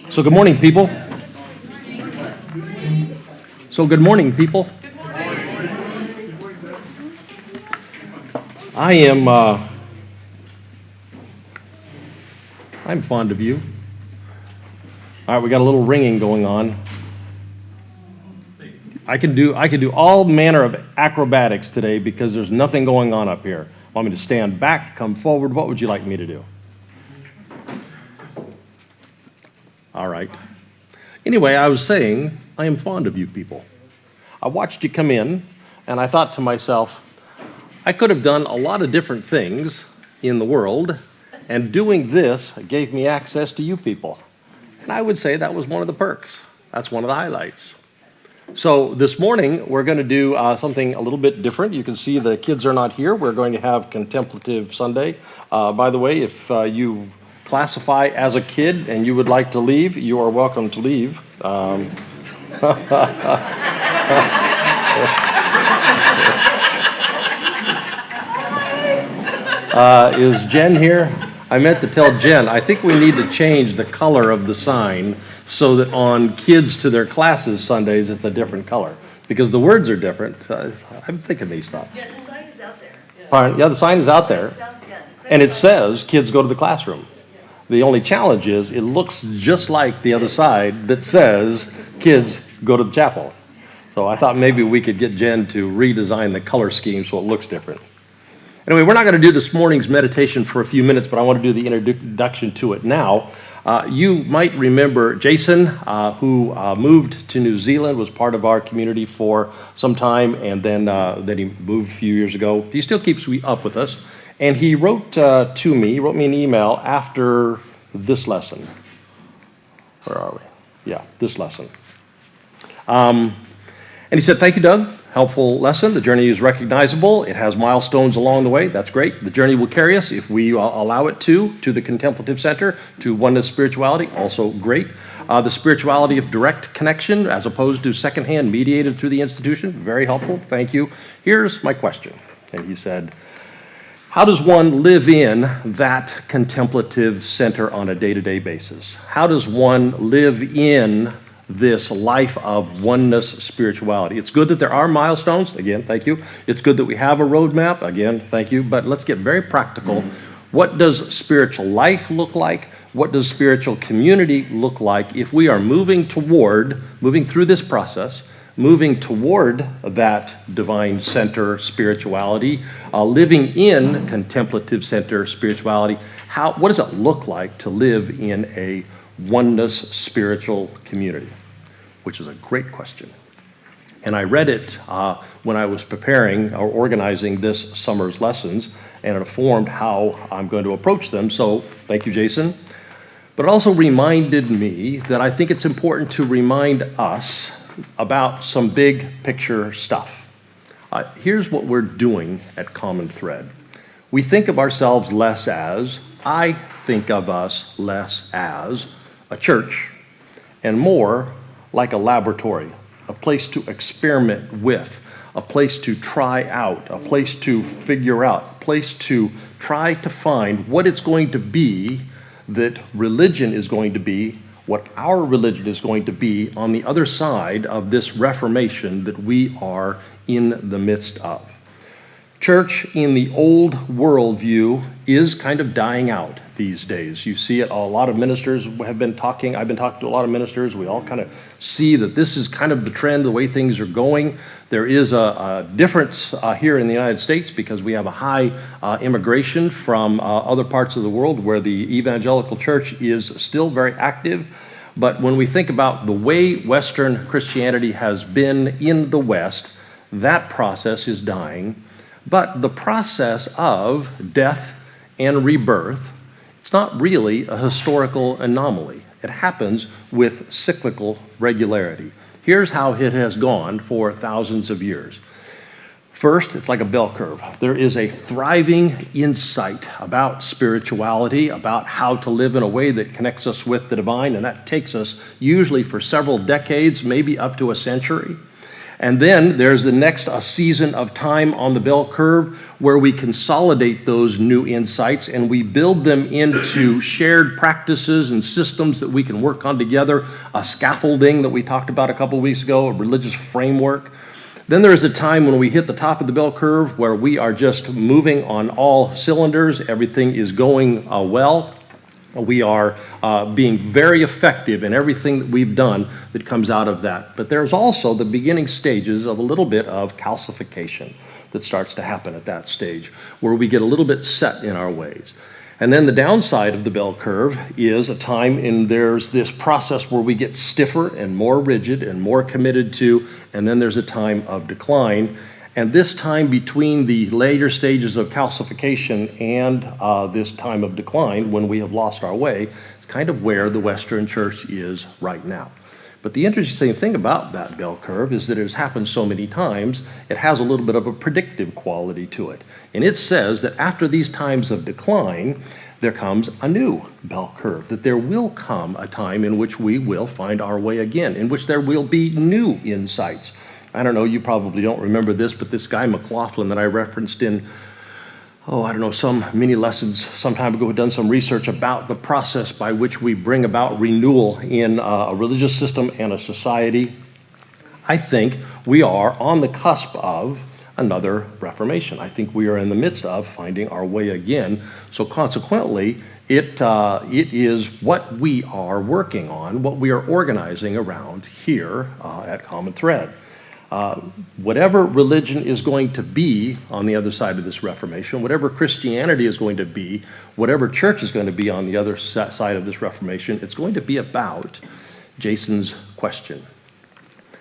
So good morning, people. So good morning, people. I'm fond of you. All right, we got a little ringing going on. I can do all manner of acrobatics today because there's nothing going on up here. Want me to stand back, come forward? What would you like me to do? All right. Anyway, I was saying, I am fond of you people. I watched you come in, and I thought to myself, I could have done a lot of different things in the world, and doing this gave me access to you people. And I would say that was one of the perks. That's one of the highlights. So this morning, we're going to do something a little bit different. You can see the kids are not here. We're going to have Contemplative Sunday. By the way, if you classify as a kid and you would like to leave, you are welcome to leave. Is Jen here? I meant to tell Jen, I think we need to change the color of the sign so that on kids to their classes Sundays, it's a different color. Because the words are different. I'm thinking these thoughts. Yeah, the sign is out there. Pardon? Yeah, the sign is out there. And it says, kids go to the classroom. The only challenge is, it looks just like the other side that says, kids go to the chapel. So I thought maybe we could get Jen to redesign the color scheme so it looks different. Anyway, we're not going to do this morning's meditation for a few minutes, but I want to do the introduction to it now. You might remember Jason, who moved to New Zealand, was part of our community for some time, and then he moved a few years ago. He still keeps up with us, and he wrote me an email after this lesson. Where are we? Yeah, this lesson. And he said, "Thank you, Doug. Helpful lesson. The journey is recognizable. It has milestones along the way. That's great. The journey will carry us, if we allow it to the Contemplative Center, to oneness spirituality. Also great. The spirituality of direct connection as opposed to secondhand mediated through the institution. Very helpful. Thank you. Here's my question." And he said, how does one live in that contemplative center on a day-to-day basis? How does one live in this life of oneness spirituality? It's good that there are milestones. Again, thank you. It's good that we have a roadmap. Again, thank you. But let's get very practical. What does spiritual life look like? What does spiritual community look like if we are moving through this process, moving toward that divine center spirituality, living in contemplative center spirituality? What does it look like to live in a oneness spiritual community? Which is a great question. And I read it when I was preparing or organizing this summer's lessons, and it informed how I'm going to approach them. So thank you, Jason. But it also reminded me that I think it's important to remind us about some big picture stuff. Here's what we're doing at Common Thread. We think of ourselves less as, I think of us less as a church, and more like a laboratory, a place to experiment with, a place to try out, a place to figure out, a place to try to find what it's going to be that religion is going to be, what our religion is going to be on the other side of this reformation that we are in the midst of. Church in the old worldview is kind of dying out these days. You see it, a lot of ministers have been talking, I've been talking to a lot of ministers, we all kind of see that this is kind of the trend, the way things are going. There is a difference here in the United States because we have a high immigration from other parts of the world where the evangelical church is still very active. But when we think about the way Western Christianity has been in the West, that process is dying. But the process of death and rebirth, it's not really a historical anomaly. It happens with cyclical regularity. Here's how it has gone for thousands of years. First, it's like a bell curve. There is a thriving insight about spirituality, about how to live in a way that connects us with the divine, and that takes us usually for several decades, maybe up to a century. And then there's the next season of time on the bell curve where we consolidate those new insights and we build them into shared practices and systems that we can work on together, a scaffolding that we talked about a couple weeks ago, a religious framework. Then there is a time when we hit the top of the bell curve where we are just moving on all cylinders, everything is going well. We are being very effective in everything that we've done that comes out of that. But there's also the beginning stages of a little bit of calcification that starts to happen at that stage, where we get a little bit set in our ways. And then the downside of the bell curve is a time in there's this process where we get stiffer and more rigid and more committed to, and then there's a time of decline. And this time between the later stages of calcification and this time of decline, when we have lost our way, is kind of where the Western church is right now. But the interesting thing about that bell curve is that it has happened so many times, it has a little bit of a predictive quality to it. And it says that after these times of decline, there comes a new bell curve, that there will come a time in which we will find our way again, in which there will be new insights. I don't know, you probably don't remember this, but this guy McLaughlin that I referenced in, some mini lessons some time ago, had done some research about the process by which we bring about renewal in a religious system and a society. I think we are on the cusp of another Reformation. I think we are in the midst of finding our way again. So consequently, it is what we are working on, what we are organizing around here at Common Thread. Whatever religion is going to be on the other side of this Reformation, whatever Christianity is going to be, whatever church is going to be on the other side of this Reformation, it's going to be about Jason's question.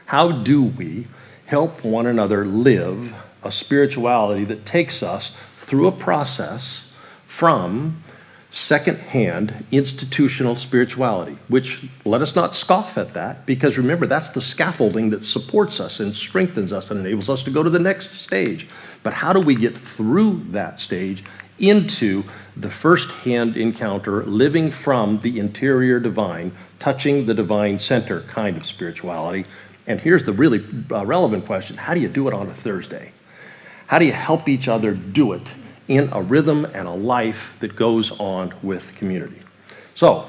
How do we help one another live a spirituality that takes us through a process from second-hand institutional spirituality, which let us not scoff at that, because remember, that's the scaffolding that supports us and strengthens us and enables us to go to the next stage. But how do we get through that stage into the first-hand encounter, living from the interior divine, touching the divine center kind of spirituality? And here's the really relevant question: how do you do it on a Thursday? How do you help each other do it in a rhythm and a life that goes on with community? So,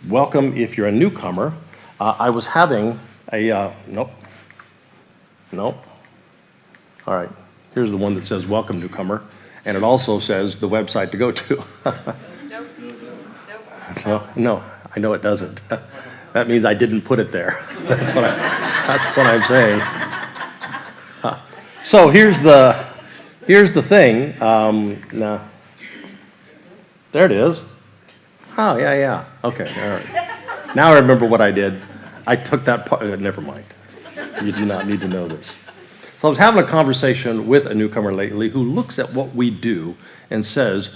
welcome if you're a newcomer. I was having a, nope. All right, here's the one that says welcome newcomer, and it also says the website to go to. No, I know it doesn't. That means I didn't put it there. That's what I'm saying. So here's the thing. There it is. Oh, yeah. Okay, all right. Now I remember what I did. I took that part. Never mind. You do not need to know this. So I was having a conversation with a newcomer lately who looks at what we do and says,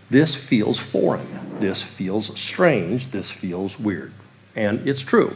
this feels foreign. This feels strange. This feels weird. And it's true.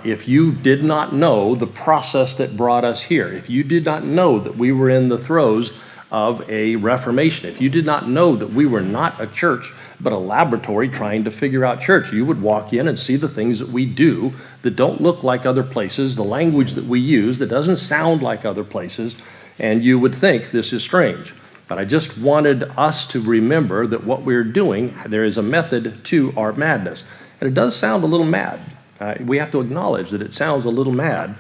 If you did not know the process that brought us here, if you did not know that we were in the throes of a Reformation, if you did not know that we were not a church but a laboratory trying to figure out church, you would walk in and see the things that we do that don't look like other places, the language that we use that doesn't sound like other places, and you would think this is strange. But I just wanted us to remember that what we're doing, there is a method to our madness. And it does sound a little mad. We have to acknowledge that it sounds a little mad,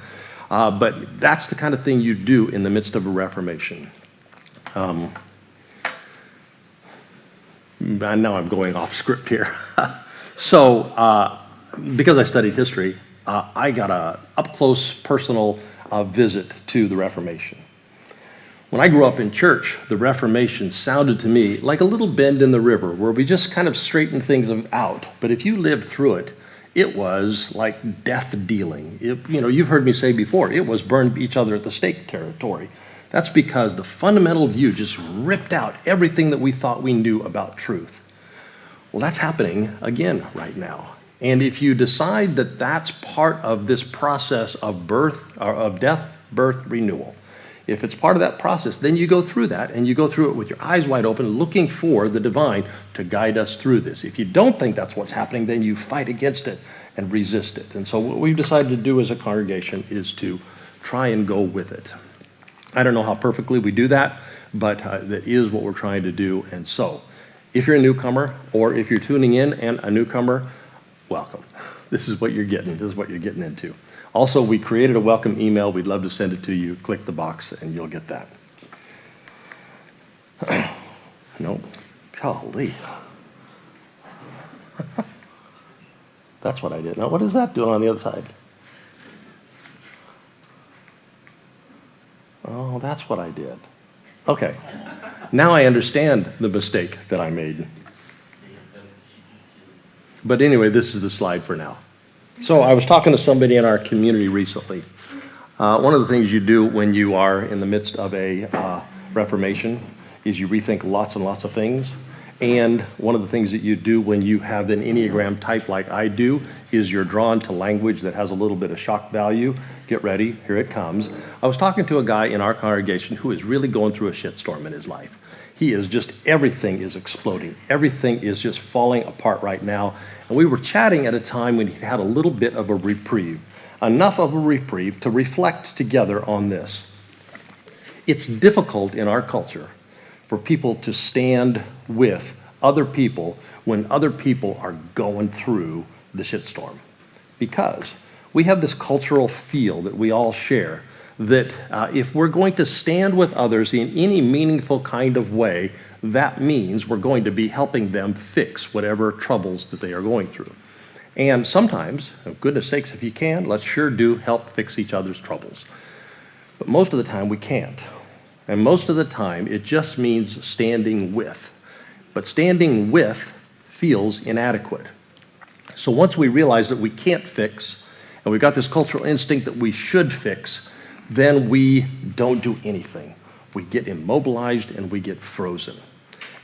but that's the kind of thing you do in the midst of a Reformation. Now I'm going off script here. So, because I studied history, I got a up-close personal visit to the Reformation. When I grew up in church, the Reformation sounded to me like a little bend in the river where we just kind of straightened things out. But if you lived through it, it was like death dealing. You've heard me say before, it was burn each other at the stake territory. That's because the fundamental view just ripped out everything that we thought we knew about truth. Well, that's happening again right now. And if you decide that that's part of this process of death, birth, renewal, if it's part of that process, then you go through that, and you go through it with your eyes wide open, looking for the divine to guide us through this. If you don't think that's what's happening, then you fight against it and resist it. And so what we've decided to do as a congregation is to try and go with it. I don't know how perfectly we do that, but that is what we're trying to do. And so, if you're a newcomer, or if you're tuning in and a newcomer, welcome. This is what you're getting. This is what you're getting into. Also, we created a welcome email. We'd love to send it to you. Click the box and you'll get that. Nope. Golly. That's what I did. Now, what is that doing on the other side? Oh, that's what I did. Okay. Now I understand the mistake that I made. But anyway, this is the slide for now. So I was talking to somebody in our community recently. One of the things you do when you are in the midst of a reformation is you rethink lots and lots of things. And one of the things that you do when you have an Enneagram type like I do is you're drawn to language that has a little bit of shock value. Get ready, here it comes. I was talking to a guy in our congregation who is really going through a shitstorm in his life. He is just, everything is exploding. Everything is just falling apart right now. And we were chatting at a time when he had a little bit of a reprieve, enough of a reprieve to reflect together on this. It's difficult in our culture for people to stand with other people when other people are going through the shitstorm. Because we have this cultural feel that we all share that if we're going to stand with others in any meaningful kind of way, that means we're going to be helping them fix whatever troubles that they are going through. And sometimes, for goodness sakes, if you can, let's sure do help fix each other's troubles. But most of the time we can't. And most of the time, it just means standing with. But standing with feels inadequate. So once we realize that we can't fix, and we've got this cultural instinct that we should fix, then we don't do anything. We get immobilized and we get frozen.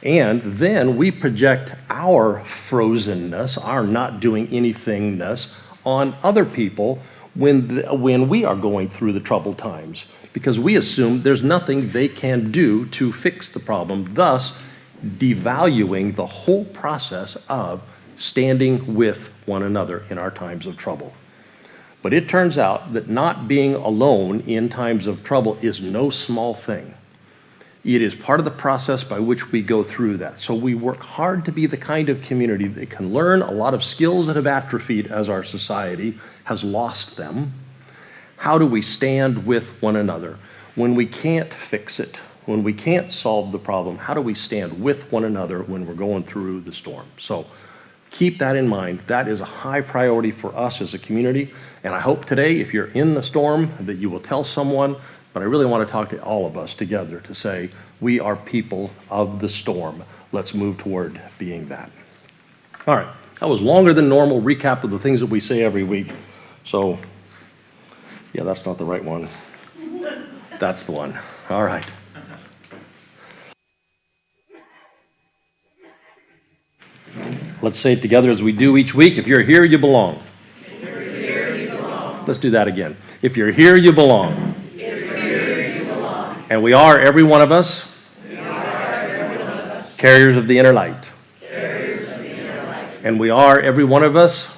And then we project our frozenness, our not doing anythingness, on other people when we are going through the troubled times, because we assume there's nothing they can do to fix the problem, thus devaluing the whole process of standing with one another in our times of trouble. But it turns out that not being alone in times of trouble is no small thing. It is part of the process by which we go through that. So we work hard to be the kind of community that can learn a lot of skills that have atrophied as our society has lost them. How do we stand with one another when we can't fix it, when we can't solve the problem? How do we stand with one another when we're going through the storm? So keep that in mind. That is a high priority for us as a community. And I hope today, if you're in the storm, that you will tell someone. But I really want to talk to all of us together to say, we are people of the storm. Let's move toward being that. All right, that was longer than normal recap of the things that we say every week. So, yeah, that's not the right one. That's the one. All right. Let's say it together as we do each week. If you're here, you belong. If you're here, you belong. Let's do that again. If you're here, you belong. And we are, every one of us, carriers of the inner light. And we are, every one of us,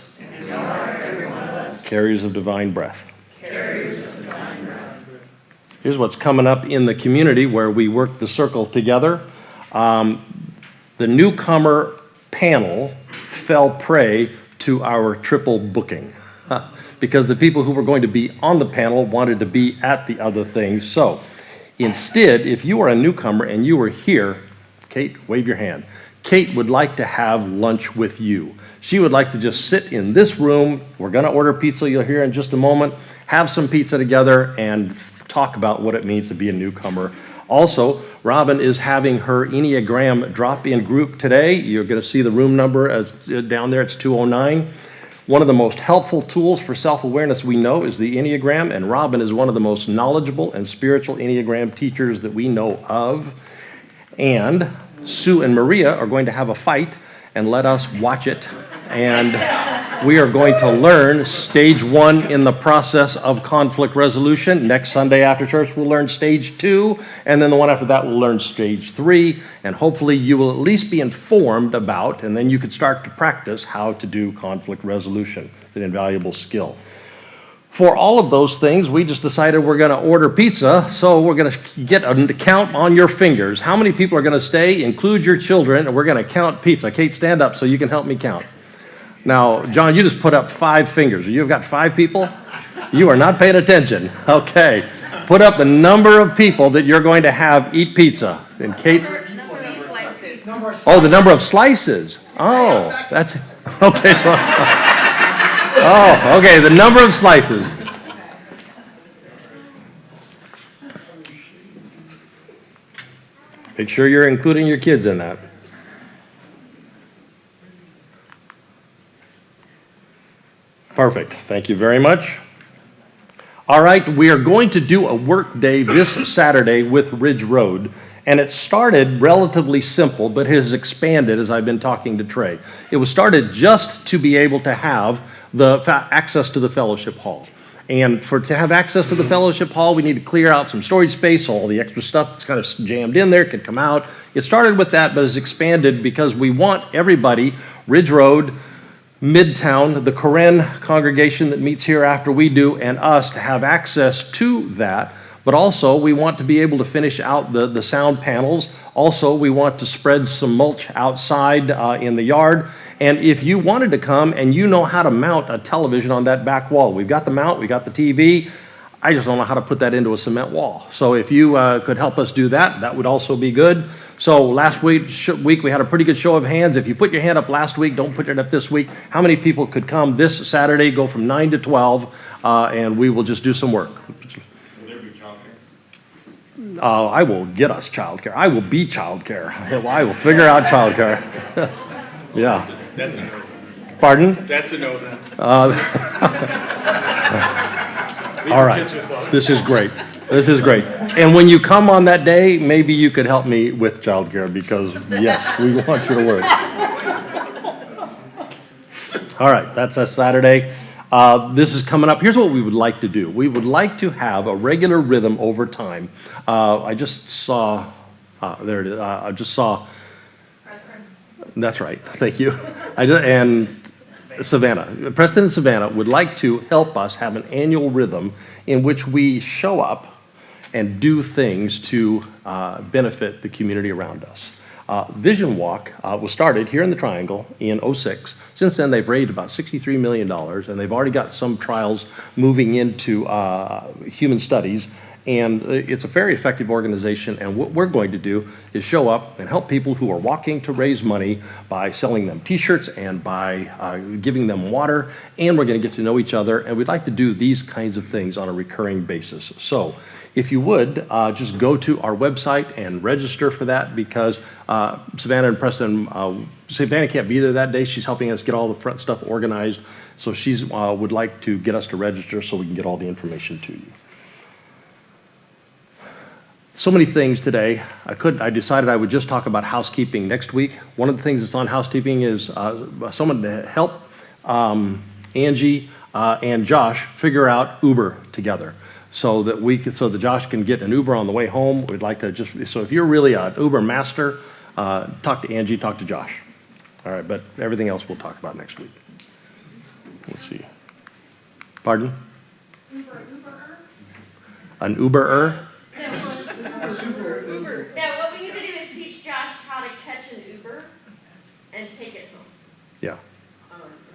carriers of divine breath. Here's what's coming up in the community where we work the circle together. The newcomer panel fell prey to our triple booking because the people who were going to be on the panel wanted to be at the other things. So instead, if you are a newcomer and you are here, Kate, wave your hand. Kate would like to have lunch with you. She would like to just sit in this room. We're going to order pizza, you'll hear in just a moment, have some pizza together and talk about what it means to be a newcomer. Also, Robin is having her Enneagram drop-in group today. You're going to see the room number as down there. It's 209. One of the most helpful tools for self-awareness we know is the Enneagram, and Robin is one of the most knowledgeable and spiritual Enneagram teachers that we know of. And Sue and Maria are going to have a fight and let us watch it. And we are going to learn stage 1 in the process of conflict resolution. Next Sunday after church, we'll learn stage 2, and then the one after that, we'll learn stage 3, and hopefully you will at least be informed about, and then you could start to practice how to do conflict resolution. It's an invaluable skill. For all of those things, we just decided we're going to order pizza, so we're going to get a count on your fingers. How many people are going to stay? Include your children, and we're going to count pizza. Kate, stand up so you can help me count. Now, John, you just put up 5 fingers. You've got 5 people? You are not paying attention. Okay. Put up the number of people that you're going to have eat pizza. And Kate? Number of slices. Oh, the number of slices. Oh, that's, okay. So, oh, okay, the number of slices. Make sure you're including your kids in that. Perfect. Thank you very much. All right, we are going to do a work day this Saturday with Ridge Road. And it started relatively simple, but has expanded as I've been talking to Trey. It was started just to be able to have the access to the fellowship hall. And to have access to the fellowship hall, we need to clear out some storage space, so all the extra stuff that's kind of jammed in there can come out. It started with that, but has expanded because we want everybody, Ridge Road, Midtown, the Koren congregation that meets here after we do, and us to have access to that. But also, we want to be able to finish out the sound panels. Also, we want to spread some mulch outside in the yard. And if you wanted to come and you know how to mount a television on that back wall, we've got the mount, we got the TV. I just don't know how to put that into a cement wall. So if you could help us do that, that would also be good. So last week we had a pretty good show of hands. If you put your hand up last week, don't put it up this week. How many people could come this Saturday, go from 9 to 12, and we will just do some work. I will get us childcare. I will be childcare. I will figure out childcare. Yeah. That's a no. Pardon? That's a no then. All right. This is great. This is great. And when you come on that day, maybe you could help me with childcare because, yes, we want you to work. All right. That's a Saturday. This is coming up. Here's what we would like to do. We would like to have a regular rhythm over time. I just saw, there it is. I just saw, that's right. Thank you. And Savannah, Preston and Savannah would like to help us have an annual rhythm in which we show up and do things to benefit the community around us. Vision Walk was started here in the Triangle in '06. Since then, they've raised about $63 million, and they've already got some trials moving into human studies. And it's a very effective organization, and what we're going to do is show up and help people who are walking to raise money by selling them t-shirts and by giving them water, and we're going to get to know each other, and we'd like to do these kinds of things on a recurring basis. So if you would, just go to our website and register for that because Savannah and Preston, Savannah can't be there that day. She's helping us get all the front stuff organized, so she would like to get us to register so we can get all the information to you. So many things today. I decided I would just talk about housekeeping next week. One of the things that's on housekeeping is someone to help Angie and Josh figure out Uber together, so that Josh can get an Uber on the way home. We'd like to so if you're really an Uber master, talk to Angie, talk to Josh. All right, but everything else we'll talk about next week. Let's see. Pardon? Uber-er? An Uber-er? Uber. Now, what we need to do is teach Josh how to catch an Uber and take it home. Yeah.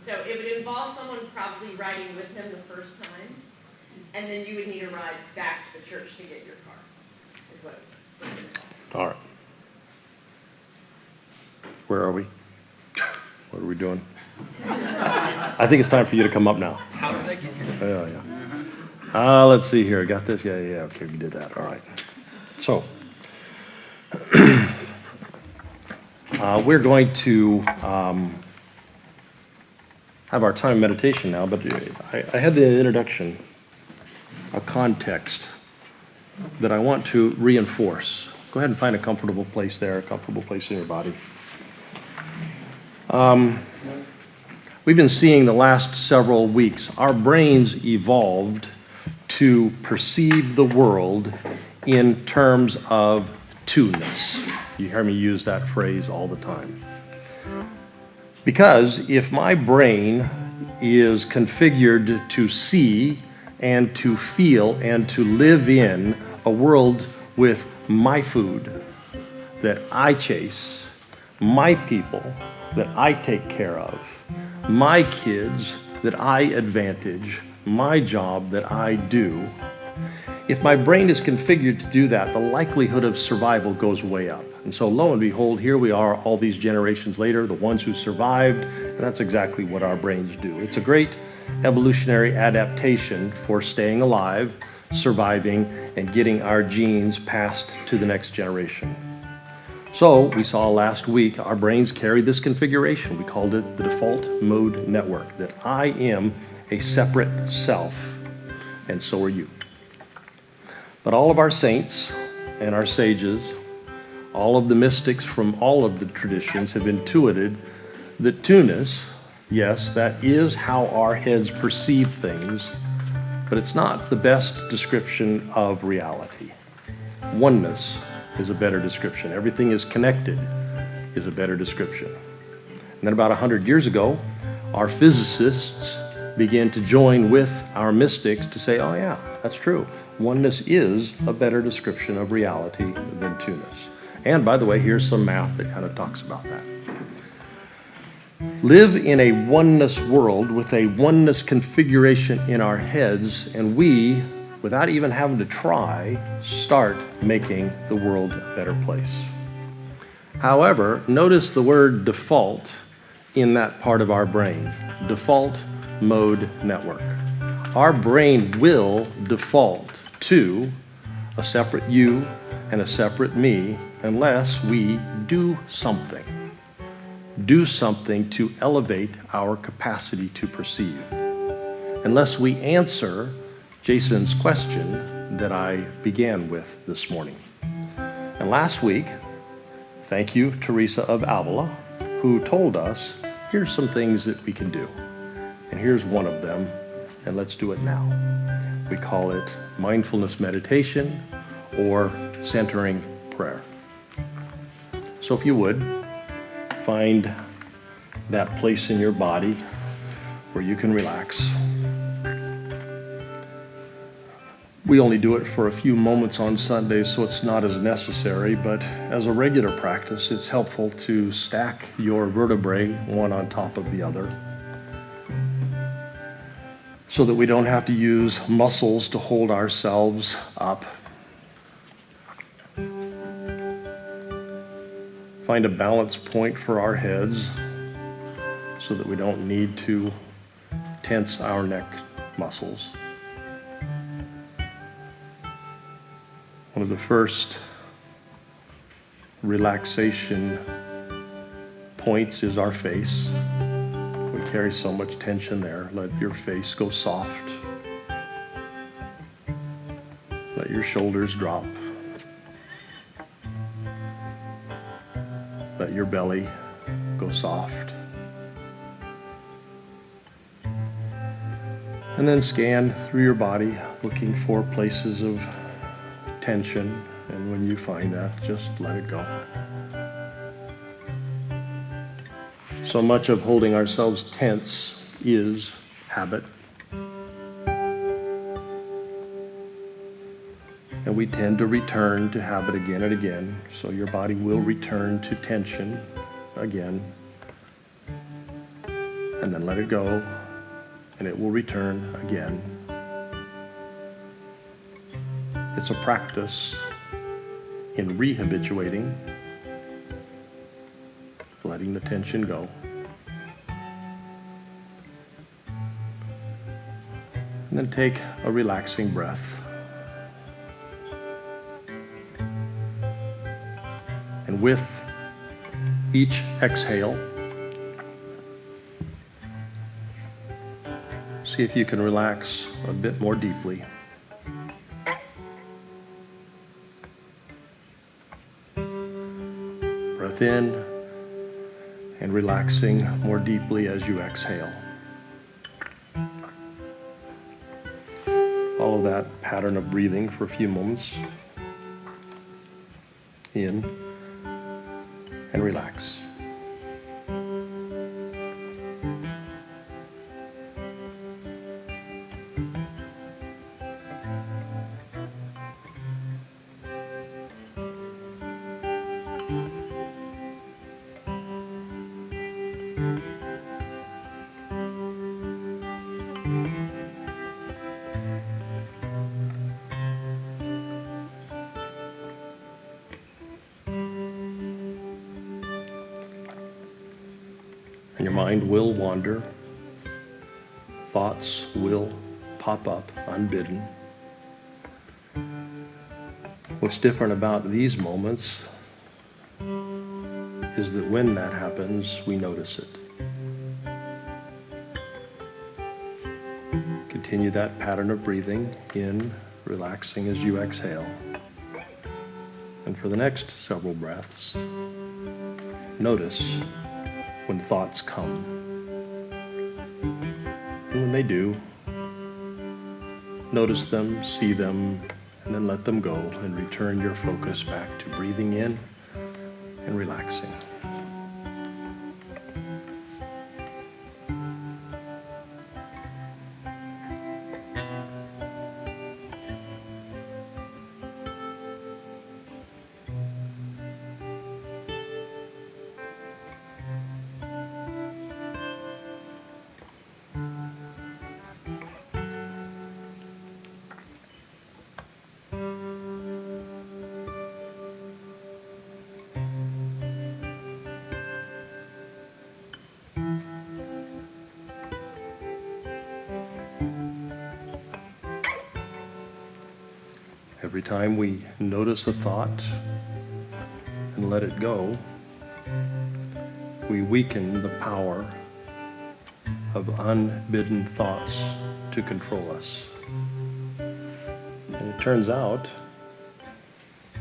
So it would involve someone probably riding with him the first time, and then you would need a ride back to the church to get your car, is what it's going to involve. All right. Where are we? What are we doing? I think it's time for you to come up now. How did I get here? Yeah. Let's see here. Got this? Yeah. Okay, we did that. All right. So, we're going to have our time meditation now, but I had the introduction, a context that I want to reinforce. Go ahead and find a comfortable place there, a comfortable place in your body. We've been seeing the last several weeks, our brains evolved to perceive the world in terms of two-ness. You hear me use that phrase all the time. Because if my brain is configured to see and to feel and to live in a world with my food that I chase, my people that I take care of, my kids that I advantage, my job that I do. If my brain is configured to do that, the likelihood of survival goes way up. And so lo and behold, here we are all these generations later, the ones who survived, and that's exactly what our brains do. It's a great evolutionary adaptation for staying alive, surviving, and getting our genes passed to the next generation. So we saw last week our brains carry this configuration. We called it the default mode network, that I am a separate self, and so are you. But all of our saints and our sages, all of the mystics from all of the traditions have intuited that two-ness, yes, that is how our heads perceive things, but it's not the best description of reality. Oneness is a better description. Everything is connected is a better description. And then about 100 years ago, our physicists began to join with our mystics to say, oh yeah, that's true. Oneness is a better description of reality than two-ness. And by the way, here's some math that kind of talks about that. Live in a oneness world with a oneness configuration in our heads, and we, without even having to try, start making the world a better place. However, notice the word default in that part of our brain, default mode network. Our brain will default to a separate you and a separate me unless we do something. Do something to elevate our capacity to perceive. Unless we answer Jason's question that I began with this morning. And last week, thank you, Teresa of Avila, who told us, here's some things that we can do. And here's one of them, and let's do it now. We call it mindfulness meditation or centering prayer. So if you would, find that place in your body where you can relax. We only do it for a few moments on Sundays, so it's not as necessary, but as a regular practice, it's helpful to stack your vertebrae one on top of the other so that we don't have to use muscles to hold ourselves up. Find a balance point for our heads so that we don't need to tense our neck muscles. One of the first relaxation points is our face. We carry so much tension there. Let your face go soft. Let your shoulders drop. Let your belly go soft. And then scan through your body, looking for places of tension, and when you find that, just let it go. So much of holding ourselves tense is habit. And we tend to return to habit again and again, so your body will return to tension again. And then let it go, and it will return again. It's a practice in rehabituating, letting the tension go. And then take a relaxing breath. And with each exhale, see if you can relax a bit more deeply. Breath in and relaxing more deeply as you exhale. Follow that pattern of breathing for a few moments. In and relax. And your mind will wander. Thoughts will pop up unbidden. What's different about these moments is that when that happens, we notice it. Continue that pattern of breathing in, relaxing as you exhale. And for the next several breaths, notice when thoughts come. And when they do, notice them, see them, and then let them go and return your focus back to breathing in and relaxing. Every time we notice a thought and let it go, we weaken the power of unbidden thoughts to control us. And it turns out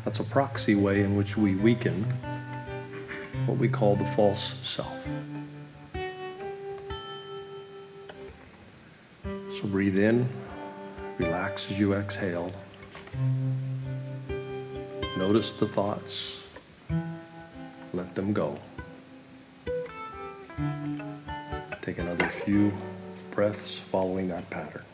that's a proxy way in which we weaken what we call the false self. So breathe in, relax as you exhale. Notice the thoughts, let them go. Take another few breaths following that pattern.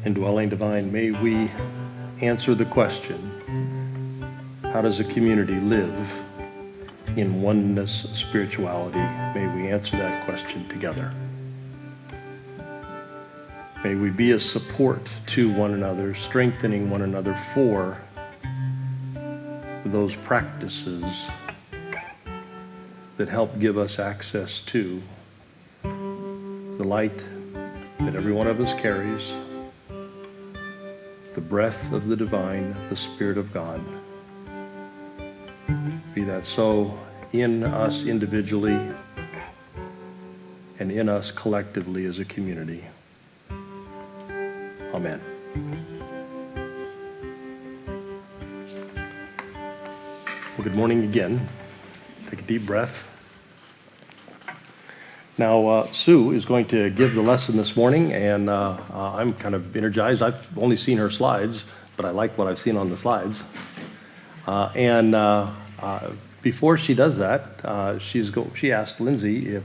Indwelling Divine, may we answer the question, how does a community live in oneness spirituality? May we answer that question together. May we be a support to one another, strengthening one another for those practices that help give us access to the light that every one of us carries, the breath of the divine, the Spirit of God. Be that so in us individually and in us collectively as a community. Amen. Well, good morning again. Take a deep breath. Now, Sue is going to give the lesson this morning, and I'm kind of energized. I've only seen her slides, but I like what I've seen on the slides. Before she does that, she asked Lindsay if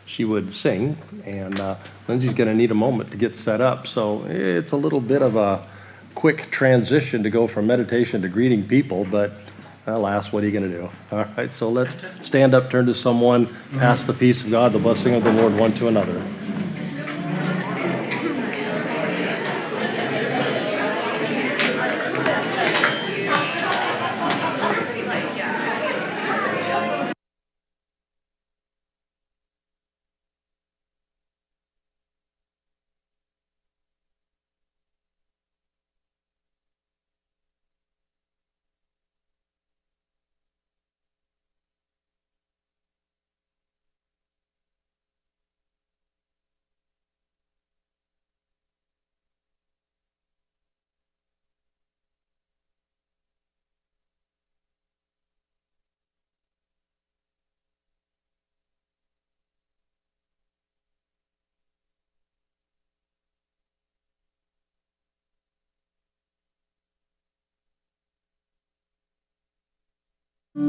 she would sing, and Lindsay's going to need a moment to get set up, so it's a little bit of a quick transition to go from meditation to greeting people, but alas, what are you going to do? All right, so let's stand up, turn to someone, pass the peace of God, the blessing of the Lord one to another. And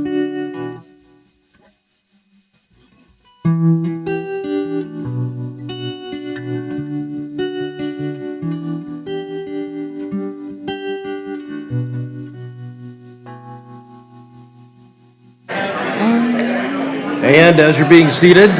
as you're being seated,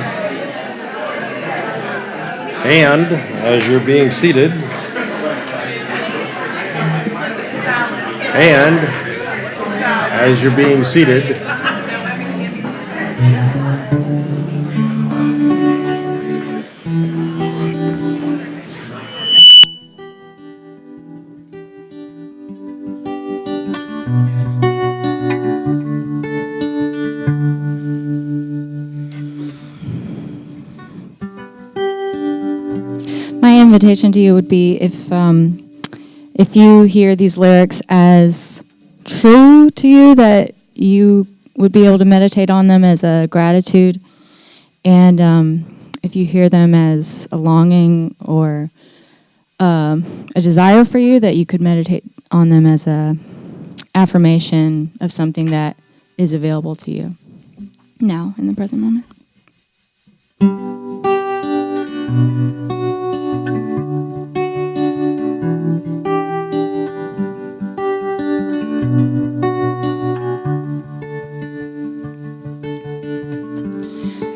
My invitation to you would be if you hear these lyrics as true to you, that you would be able to meditate on them as a gratitude, and if you hear them as a longing or a desire for you, that you could meditate on them as a affirmation of something that is available to you now in the present moment.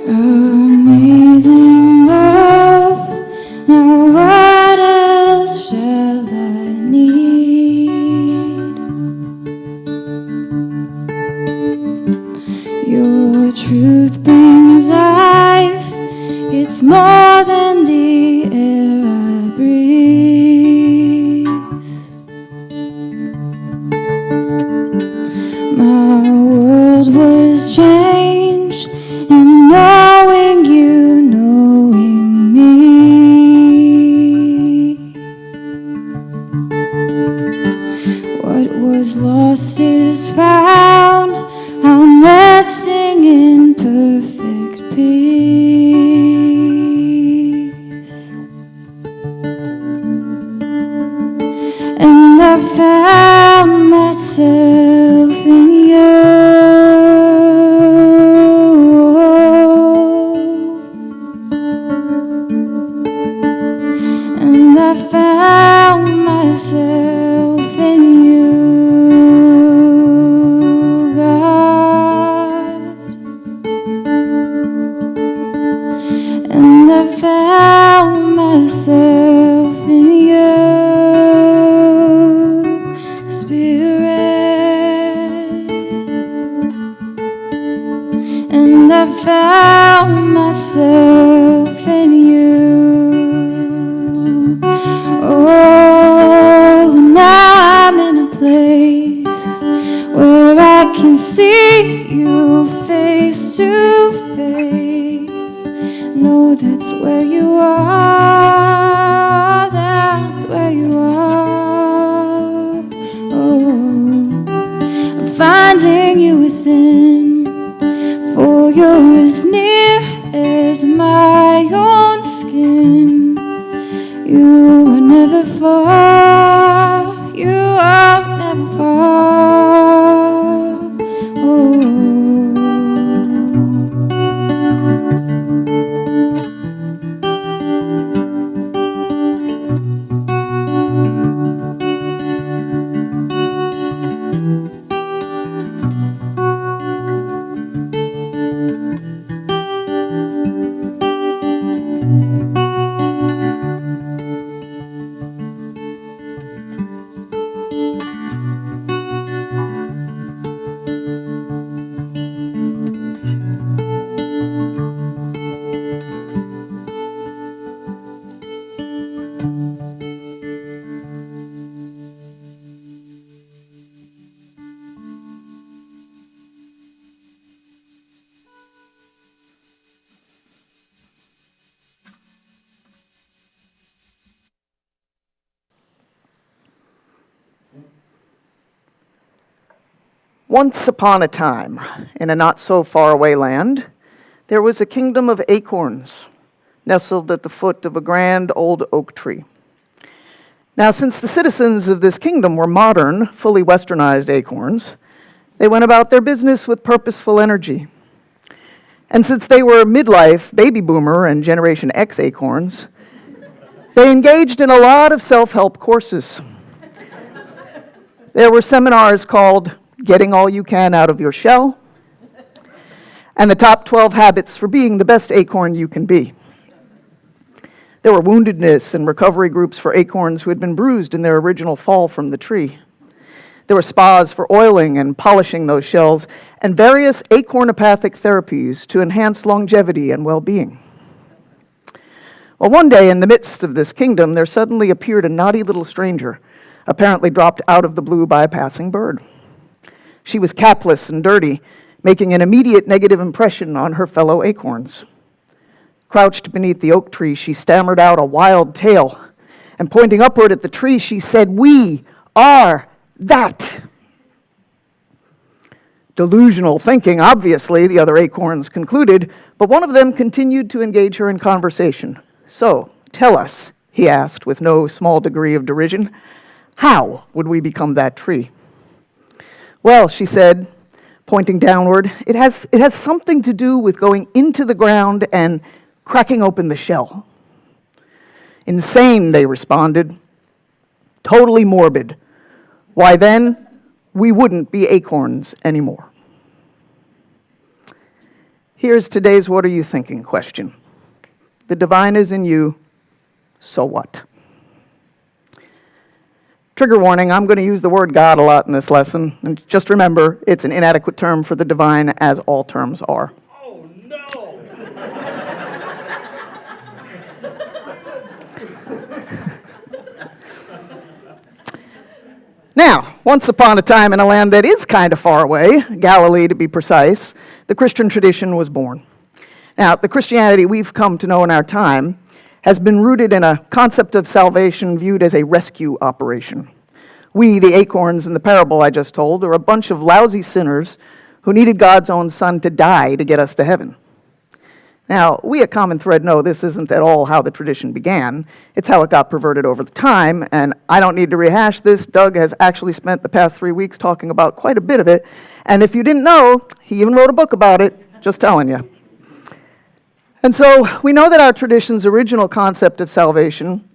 Amazing love, now what else shall I need? Your truth brings life, it's more than the air I breathe. My world was changed in knowing you, knowing me. What was lost is found, I'm resting in perfect peace. And I found myself in you. And I found myself in you, God. And I found myself in you, Spirit. And I found myself in you. Oh, now I'm in a place where I can see you face to face. No, that's where you are. That's where you are. Oh, I'm finding you within, for you're as near as my own skin. You are never far, you are never far. Oh. Once upon a time, in a not so far away land, there was a kingdom of acorns nestled at the foot of a grand old oak tree. Now, since the citizens of this kingdom were modern, fully westernized acorns, They went about their business with purposeful energy. And since they were midlife baby boomer and Generation X acorns, they engaged in a lot of self-help courses. There were seminars called Getting All You Can Out of Your Shell and the Top 12 Habits for Being the Best Acorn You Can Be. There were woundedness and recovery groups for acorns who had been bruised in their original fall from the tree. There were spas for oiling and polishing those shells, and various acornopathic therapies to enhance longevity and well-being. Well, one day in the midst of this kingdom, there suddenly appeared a naughty little stranger, apparently dropped out of the blue by a passing bird. She was capless and dirty, making an immediate negative impression on her fellow acorns. Crouched beneath the oak tree, she stammered out a wild tale, and pointing upward at the tree, she said, "We are that." Delusional thinking, obviously, the other acorns concluded, but one of them continued to engage her in conversation. "So, tell us," he asked with no small degree of derision, "how would we become that tree?" "Well," she said, pointing downward, it has something to do with going into the ground and cracking open the shell." "Insane," they responded. "Totally morbid. Why then, we wouldn't be acorns anymore." Here's today's "What are you thinking?" question. The divine is in you, so what? Trigger warning, I'm going to use the word God a lot in this lesson, and just remember, it's an inadequate term for the divine, as all terms are. Oh, no! Now, once upon a time in a land that is kind of far away, Galilee to be precise, the Christian tradition was born. Now, the Christianity we've come to know in our time has been rooted in a concept of salvation viewed as a rescue operation. We, the acorns in the parable I just told, are a bunch of lousy sinners who needed God's own Son to die to get us to heaven. Now, we at Common Thread know this isn't at all how the tradition began. It's how it got perverted over the time, and I don't need to rehash this. Doug has actually spent the past 3 weeks talking about quite a bit of it, and if you didn't know, he even wrote a book about it, just telling you. And so, we know that our tradition's original concept of salvation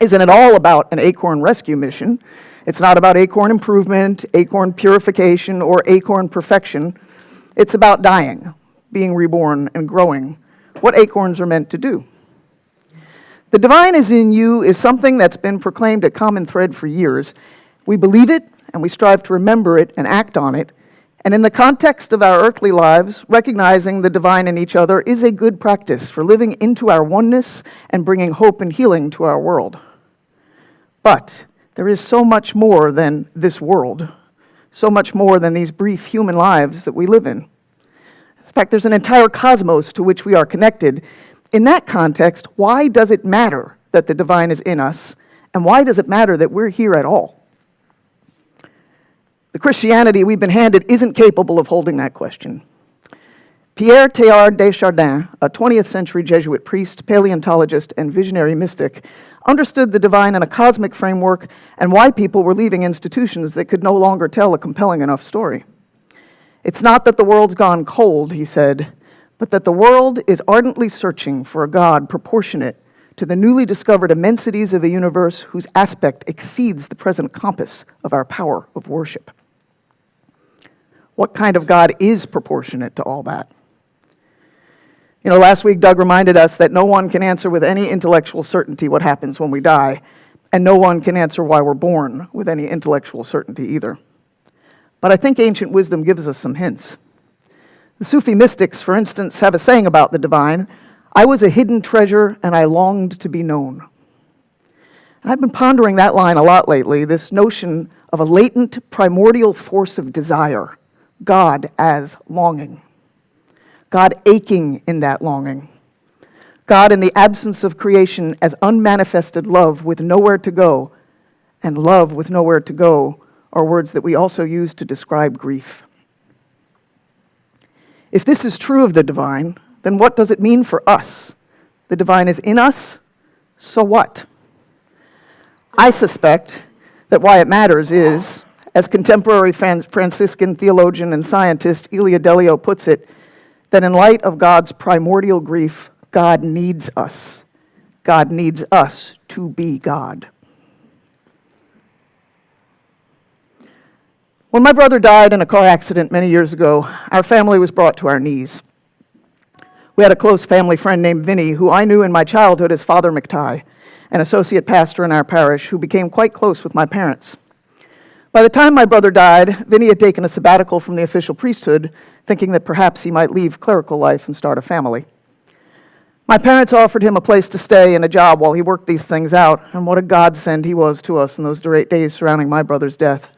isn't at all about an acorn rescue mission. It's not about acorn improvement, acorn purification, or acorn perfection. It's about dying, being reborn, and growing, what acorns are meant to do. The divine is in you is something that's been proclaimed at Common Thread for years. We believe it, and we strive to remember it and act on it. And in the context of our earthly lives, recognizing the divine in each other is a good practice for living into our oneness and bringing hope and healing to our world. But there is so much more than this world, so much more than these brief human lives that we live in. In fact, there's an entire cosmos to which we are connected. In that context, why does it matter that the divine is in us, and why does it matter that we're here at all? The Christianity we've been handed isn't capable of holding that question. Pierre Teilhard de Chardin, a 20th century Jesuit priest, paleontologist, and visionary mystic, understood the divine in a cosmic framework and why people were leaving institutions that could no longer tell a compelling enough story. "It's not that the world's gone cold," he said, "but that the world is ardently searching for a God proportionate to the newly discovered immensities of a universe whose aspect exceeds the present compass of our power of worship." What kind of God is proportionate to all that? You know, last week Doug reminded us that no one can answer with any intellectual certainty what happens when we die, and no one can answer why we're born with any intellectual certainty either. But I think ancient wisdom gives us some hints. The Sufi mystics, for instance, have a saying about the divine: "I was a hidden treasure and I longed to be known." And I've been pondering that line a lot lately, this notion of a latent primordial force of desire, God as longing, God aching in that longing, God in the absence of creation as unmanifested love with nowhere to go, and love with nowhere to go are words that we also use to describe grief. If this is true of the divine, then what does it mean for us? The divine is in us, so what? I suspect that why it matters is, As contemporary Franciscan theologian and scientist Elia Delio puts it, that in light of God's primordial grief, God needs us. God needs us to be God. When my brother died in a car accident many years ago, our family was brought to our knees. We had a close family friend named Vinny, who I knew in my childhood as Father McTighe, an associate pastor in our parish who became quite close with my parents. By the time my brother died, Vinny had taken a sabbatical from the official priesthood, thinking that perhaps he might leave clerical life and start a family. My parents offered him a place to stay and a job while he worked these things out, and what a godsend he was to us in those days surrounding my brother's death.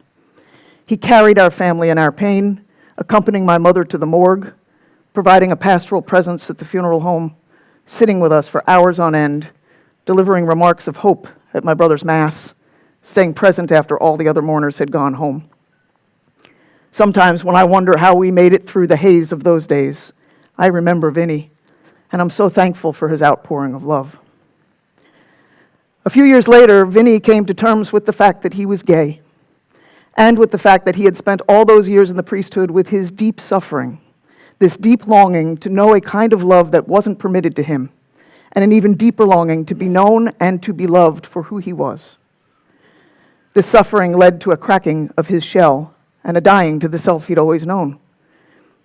He carried our family in our pain, accompanying my mother to the morgue, providing a pastoral presence at the funeral home, sitting with us for hours on end, delivering remarks of hope at my brother's mass, staying present after all the other mourners had gone home. Sometimes when I wonder how we made it through the haze of those days, I remember Vinny, and I'm so thankful for his outpouring of love. A few years later, Vinny came to terms with the fact that he was gay, and with the fact that he had spent all those years in the priesthood with his deep suffering, this deep longing to know a kind of love that wasn't permitted to him, and an even deeper longing to be known and to be loved for who he was. This suffering led to a cracking of his shell and a dying to the self he'd always known.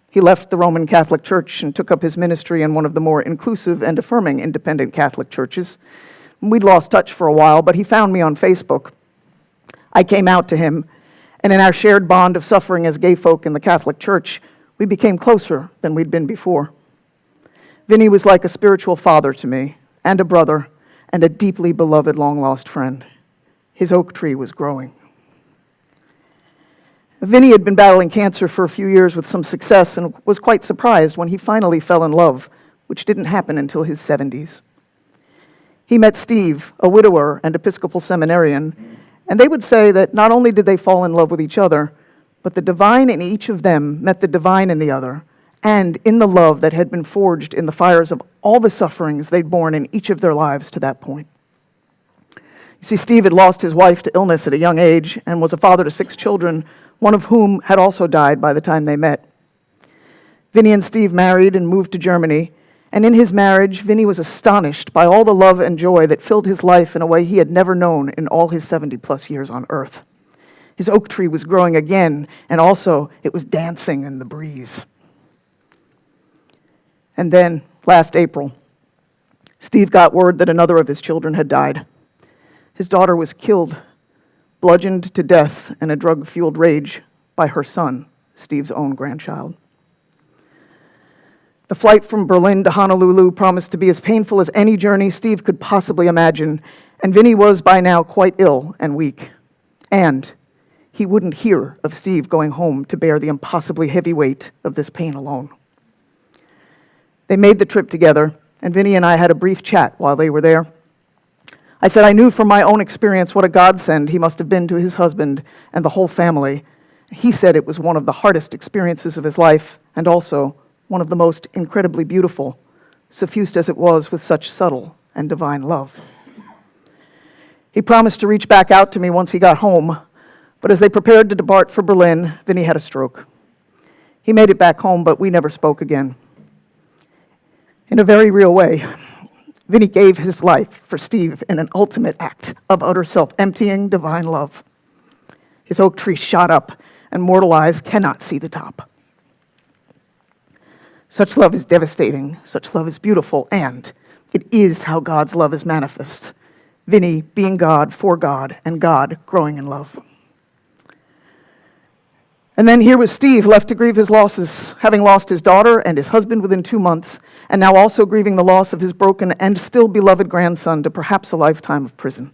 He left the Roman Catholic Church and took up his ministry in one of the more inclusive and affirming independent Catholic churches. We'd lost touch for a while, but he found me on Facebook. I came out to him, and in our shared bond of suffering as gay folk in the Catholic Church, we became closer than we'd been before. Vinny was like a spiritual father to me, and a brother, and a deeply beloved long-lost friend. His oak tree was growing. Vinny had been battling cancer for a few years with some success and was quite surprised when he finally fell in love, which didn't happen until his 70s. He met Steve, a widower and Episcopal seminarian, and they would say that not only did they fall in love with each other, but the divine in each of them met the divine in the other, and in the love that had been forged in the fires of all the sufferings they'd borne in each of their lives to that point. You see, Steve had lost his wife to illness at a young age and was a father to 6 children, one of whom had also died by the time they met. Vinny and Steve married and moved to Germany, and in his marriage, Vinny was astonished by all the love and joy that filled his life in a way he had never known in all his 70-plus years on earth. His oak tree was growing again, and also it was dancing in the breeze. And then, last April, Steve got word that another of his children had died. His daughter was killed, bludgeoned to death in a drug-fueled rage by her son, Steve's own grandchild. The flight from Berlin to Honolulu promised to be as painful as any journey Steve could possibly imagine, and Vinny was by now quite ill and weak. And he wouldn't hear of Steve going home to bear the impossibly heavy weight of this pain alone. They made the trip together, and Vinny and I had a brief chat while they were there. I said I knew from my own experience what a godsend he must have been to his husband and the whole family. He said it was one of the hardest experiences of his life, and also one of the most incredibly beautiful, suffused as it was with such subtle and divine love. He promised to reach back out to me once he got home, but as they prepared to depart for Berlin, Vinny had a stroke. He made it back home, but we never spoke again. In a very real way, Vinny gave his life for Steve in an ultimate act of utter self-emptying divine love. His oak tree shot up, and mortal eyes cannot see the top. Such love is devastating, such love is beautiful, and it is how God's love is manifest. Vinny being God for God, and God growing in love. And then here was Steve, left to grieve his losses, having lost his daughter and his husband within 2 months, and now also grieving the loss of his broken and still beloved grandson to perhaps a lifetime of prison.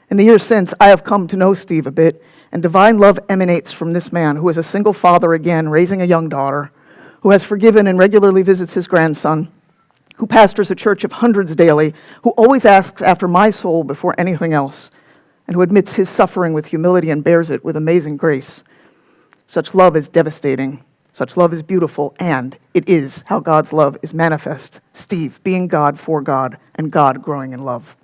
In the years since, I have come to know Steve a bit, and divine love emanates from this man who is a single father again, raising a young daughter, who has forgiven and regularly visits his grandson, who pastors a church of hundreds daily, who always asks after my soul before anything else, and who admits his suffering with humility and bears it with amazing grace. Such love is devastating. Such love is beautiful, and it is how God's love is manifest. Steve being God for God, and God growing in love.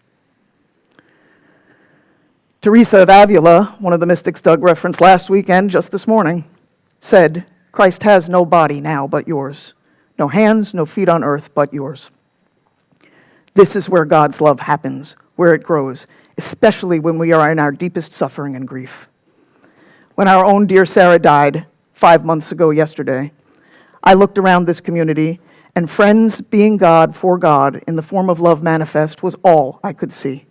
Teresa of Avila, one of the mystics Doug referenced last weekend, just this morning, said, Christ has no body now but yours, no hands, no feet on earth but yours. This is where God's love happens, where it grows, especially when we are in our deepest suffering and grief. When our own dear Sarah died 5 months ago yesterday, I looked around this community, and friends being God for God in the form of love manifest was all I could see.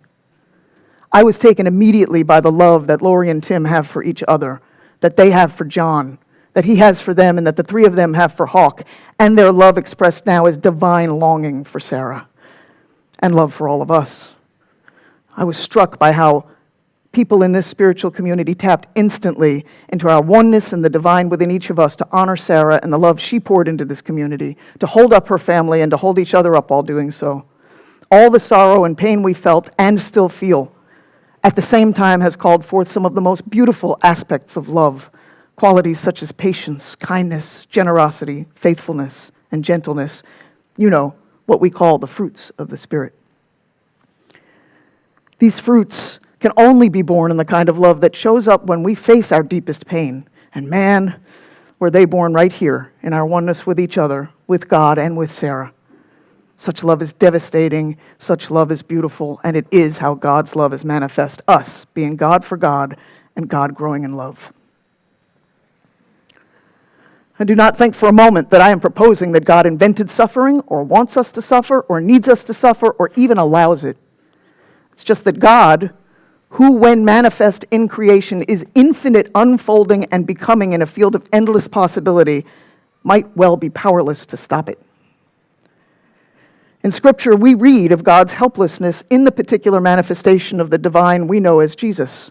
I was taken immediately by the love that Lori and Tim have for each other, that they have for John, that he has for them, and that the three of them have for Hawk, and their love expressed now as divine longing for Sarah, and love for all of us. I was struck by how people in this spiritual community tapped instantly into our oneness and the divine within each of us to honor Sarah and the love she poured into this community, to hold up her family and to hold each other up while doing so. All the sorrow and pain we felt and still feel at the same time has called forth some of the most beautiful aspects of love, qualities such as patience, kindness, generosity, faithfulness, and gentleness. You know, what we call the fruits of the Spirit. These fruits can only be born in the kind of love that shows up when we face our deepest pain. And man, were they born right here in our oneness with each other, with God and with Sarah. Such love is devastating, such love is beautiful, and it is how God's love is manifest, us being God for God and God growing in love. I do not think for a moment that I am proposing that God invented suffering or wants us to suffer or needs us to suffer or even allows it. It's just that God, who when manifest in creation is infinite, unfolding, and becoming in a field of endless possibility, might well be powerless to stop it. In Scripture, we read of God's helplessness in the particular manifestation of the divine we know as Jesus,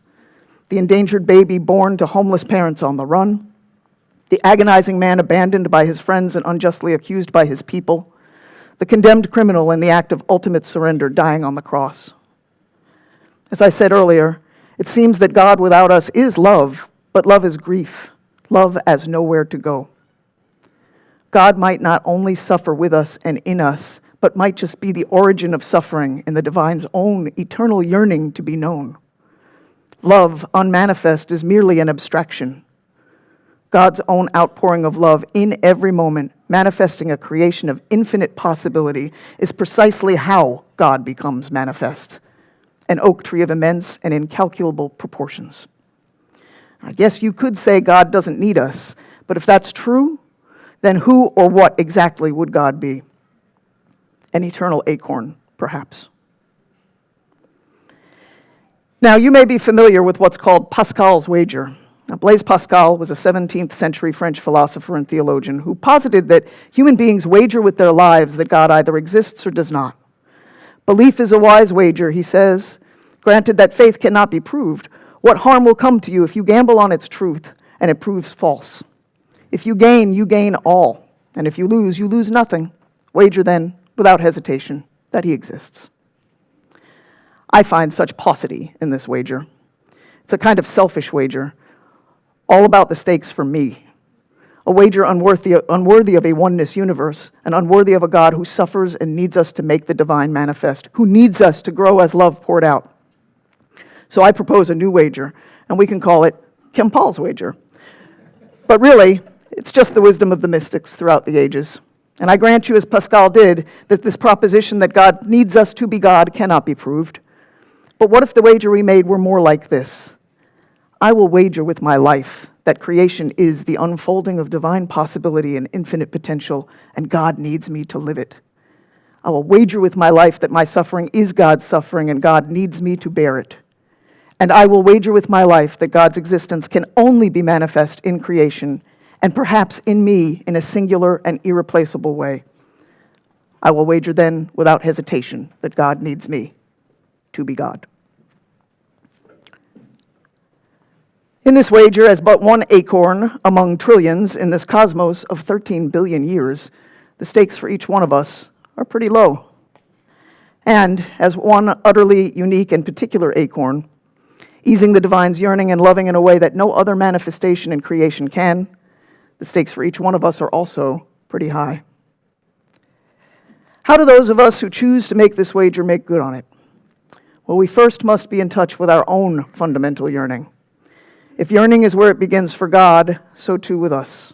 the endangered baby born to homeless parents on the run, the agonizing man abandoned by his friends and unjustly accused by his people, the condemned criminal in the act of ultimate surrender dying on the cross. As I said earlier, it seems that God without us is love, but love is grief, love as nowhere to go. God might not only suffer with us and in us, but might just be the origin of suffering in the divine's own eternal yearning to be known. Love, unmanifest, is merely an abstraction. God's own outpouring of love in every moment, manifesting a creation of infinite possibility, is precisely how God becomes manifest. An oak tree of immense and incalculable proportions. I guess you could say God doesn't need us, but if that's true, then who or what exactly would God be? An eternal acorn, perhaps. Now, you may be familiar with what's called Pascal's wager. Now, Blaise Pascal was a 17th century French philosopher and theologian who posited that human beings wager with their lives that God either exists or does not. Belief is a wise wager, he says. Granted that faith cannot be proved, what harm will come to you if you gamble on its truth and it proves false? If you gain all. And if you lose nothing. Wager then, without hesitation, that he exists. I find such paucity in this wager. It's a kind of selfish wager, all about the stakes for me. A wager unworthy of a oneness universe, and unworthy of a God who suffers and needs us to make the divine manifest, who needs us to grow as love poured out. So I propose a new wager, and we can call it Kim Paul's wager. But really, it's just the wisdom of the mystics throughout the ages. And I grant you, as Pascal did, that this proposition that God needs us to be God cannot be proved. But what if the wager we made were more like this? I will wager with my life that creation is the unfolding of divine possibility and infinite potential, and God needs me to live it. I will wager with my life that my suffering is God's suffering, and God needs me to bear it. And I will wager with my life that God's existence can only be manifest in creation, and perhaps in me in a singular and irreplaceable way. I will wager then, without hesitation, that God needs me to be God. In this wager, as but one acorn among trillions in this cosmos of 13 billion years, the stakes for each one of us are pretty low. And as one utterly unique and particular acorn, easing the divine's yearning and loving in a way that no other manifestation in creation can, the stakes for each one of us are also pretty high. How do those of us who choose to make this wager make good on it? Well, we first must be in touch with our own fundamental yearning. If yearning is where it begins for God, so too with us.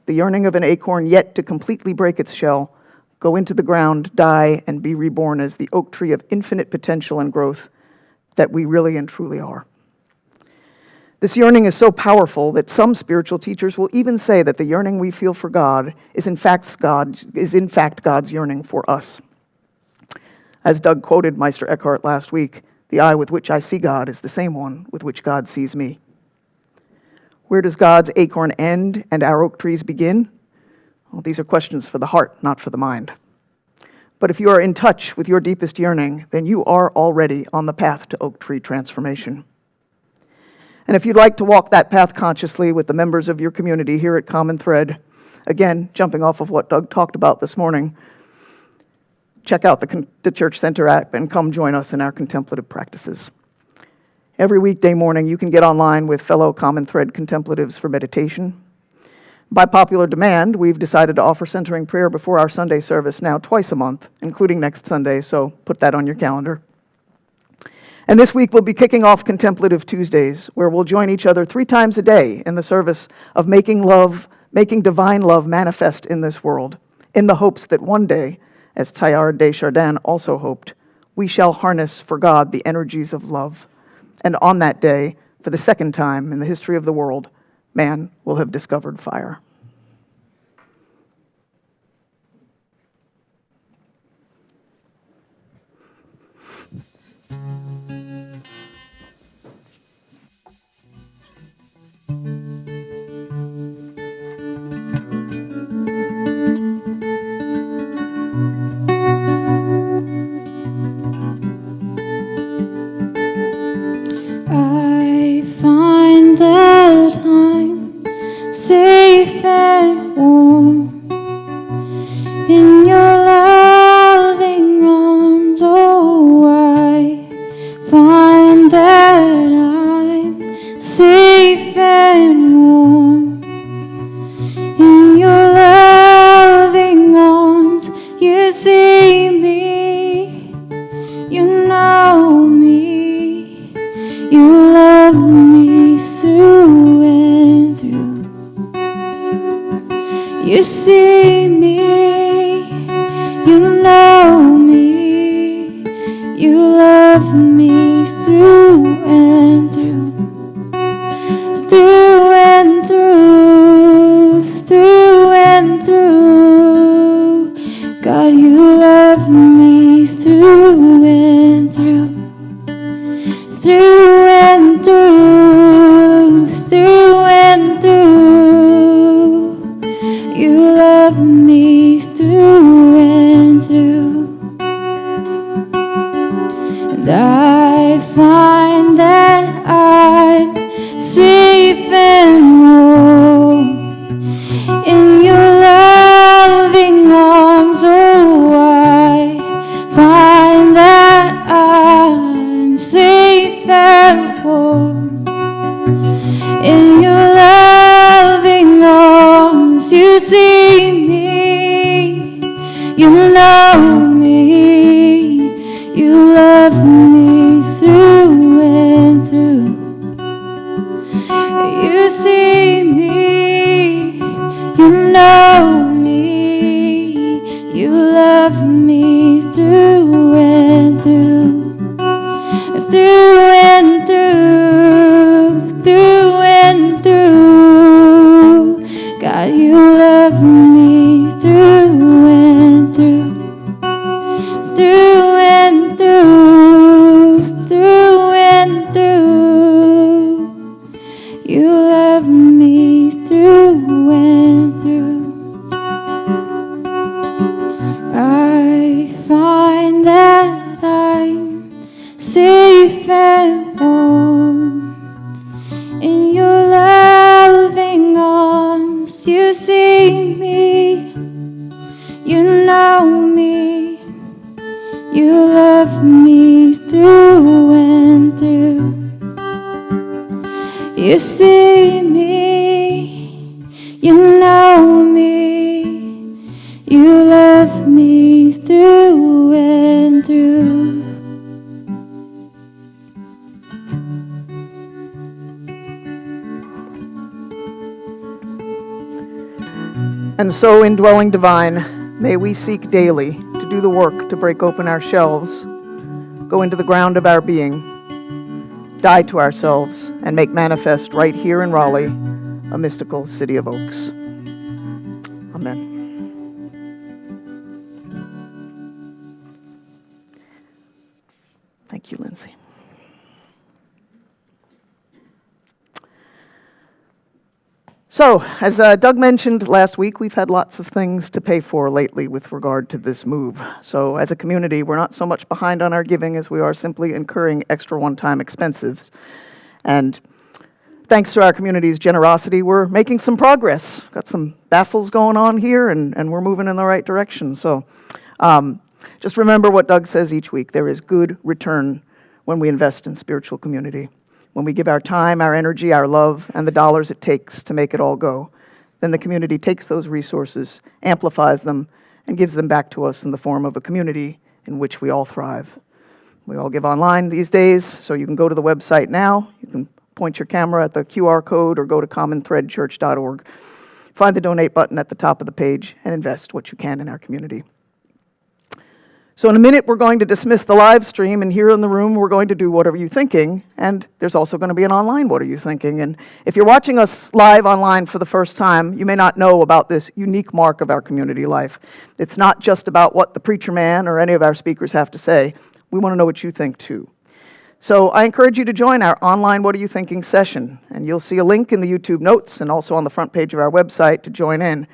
The yearning of an acorn yet to completely break its shell, go into the ground, die, and be reborn as the oak tree of infinite potential and growth that we really and truly are. This yearning is so powerful that some spiritual teachers will even say that the yearning we feel for God is in fact God's yearning for us. As Doug quoted Meister Eckhart last week, the eye with which I see God is the same one with which God sees me. Where does God's acorn end and our oak trees begin? Well, these are questions for the heart, not for the mind. But if you are in touch with your deepest yearning, then you are already on the path to oak tree transformation. And if you'd like to walk that path consciously with the members of your community here at Common Thread, again, jumping off of what Doug talked about this morning, check out the Church Center app and come join us in our contemplative practices. Every weekday morning, you can get online with fellow Common Thread contemplatives for meditation. By popular demand, we've decided to offer centering prayer before our Sunday service now twice a month, including next Sunday, so put that on your calendar. And this week, we'll be kicking off Contemplative Tuesdays, where we'll join each other 3 times a day in the service of making divine love manifest in this world, in the hopes that one day, as Teilhard de Chardin also hoped, we shall harness for God the energies of love. And on that day, for the second time in the history of the world, man will have discovered fire. I find that I'm safe and warm in your loving arms. Oh, I find that I'm safe and warm in your loving arms. You see me, you know me. You love me through and through. You see me, you know me. You love me through and through. Through and through, through and through. God, you love me through and through. Through and through, through and through, you love me through and through. And I find that I'm safe and warm in your loving arms. Oh, I find that I'm safe and warm in your loving arms. You see me, you know me, you love me through and through. You see me, you know me, you love me through and through. Through and through, through and through, God, you love me through and through. Through and through, through and through, you love me through and through. I find that I'm safe and warm in your loving arms. You see me, you know me, you love me through and through. You see me, you know me, you love me through and through. And so, indwelling divine, may we seek daily to do the work to break open our shelves, go into the ground of our being, die to ourselves, and make manifest right here in Raleigh a mystical city of oaks. Amen. Thank you, Lindsay. So, as Doug mentioned last week, we've had lots of things to pay for lately with regard to this move. So, as a community, we're not so much behind on our giving as we are simply incurring extra one-time expenses. And thanks to our community's generosity, we're making some progress. Got some baffles going on here, and we're moving in the right direction. So, just remember what Doug says each week. There is good return when we invest in spiritual community. When we give our time, our energy, our love, and the dollars it takes to make it all go, then the community takes those resources, amplifies them, and gives them back to us in the form of a community in which we all thrive. We all give online these days, so you can go to the website now. You can point your camera at the QR code or go to commonthreadchurch.org. Find the donate button at the top of the page and invest what you can in our community. So in a minute, we're going to dismiss the live stream, and here in the room, we're going to do What Are You Thinking? And there's also going to be an online What Are You Thinking? And if you're watching us live online for the first time, you may not know about this unique mark of our community life. It's not just about what the preacher man or any of our speakers have to say. We want to know what you think, too. So I encourage you to join our online What Are You Thinking session, and you'll see a link in the YouTube notes and also on the front page of our website to join in.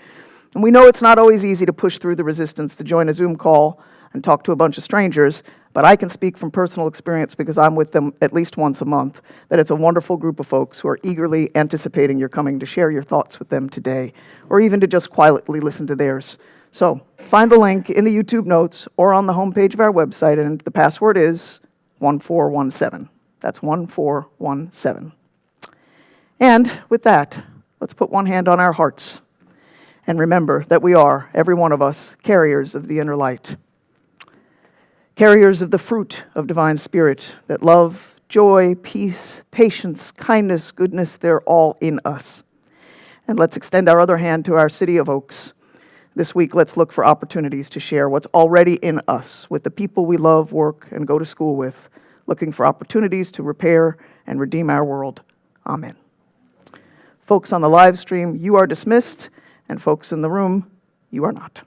And we know it's not always easy to push through the resistance to join a Zoom call and talk to a bunch of strangers, but I can speak from personal experience because I'm with them at least once a month, that it's a wonderful group of folks who are eagerly anticipating your coming to share your thoughts with them today, or even to just quietly listen to theirs. So find the link in the YouTube notes or on the homepage of our website, and the password is 1417. That's 1417. And with that, let's put one hand on our hearts and remember that we are, every one of us, carriers of the inner light. Carriers of the fruit of divine spirit, that love, joy, peace, patience, kindness, goodness, they're all in us. And let's extend our other hand to our city of Oaks. This week, let's look for opportunities to share what's already in us with the people we love, work, and go to school with, looking for opportunities to repair and redeem our world. Amen. Folks on the live stream, you are dismissed, and folks in the room, you are not.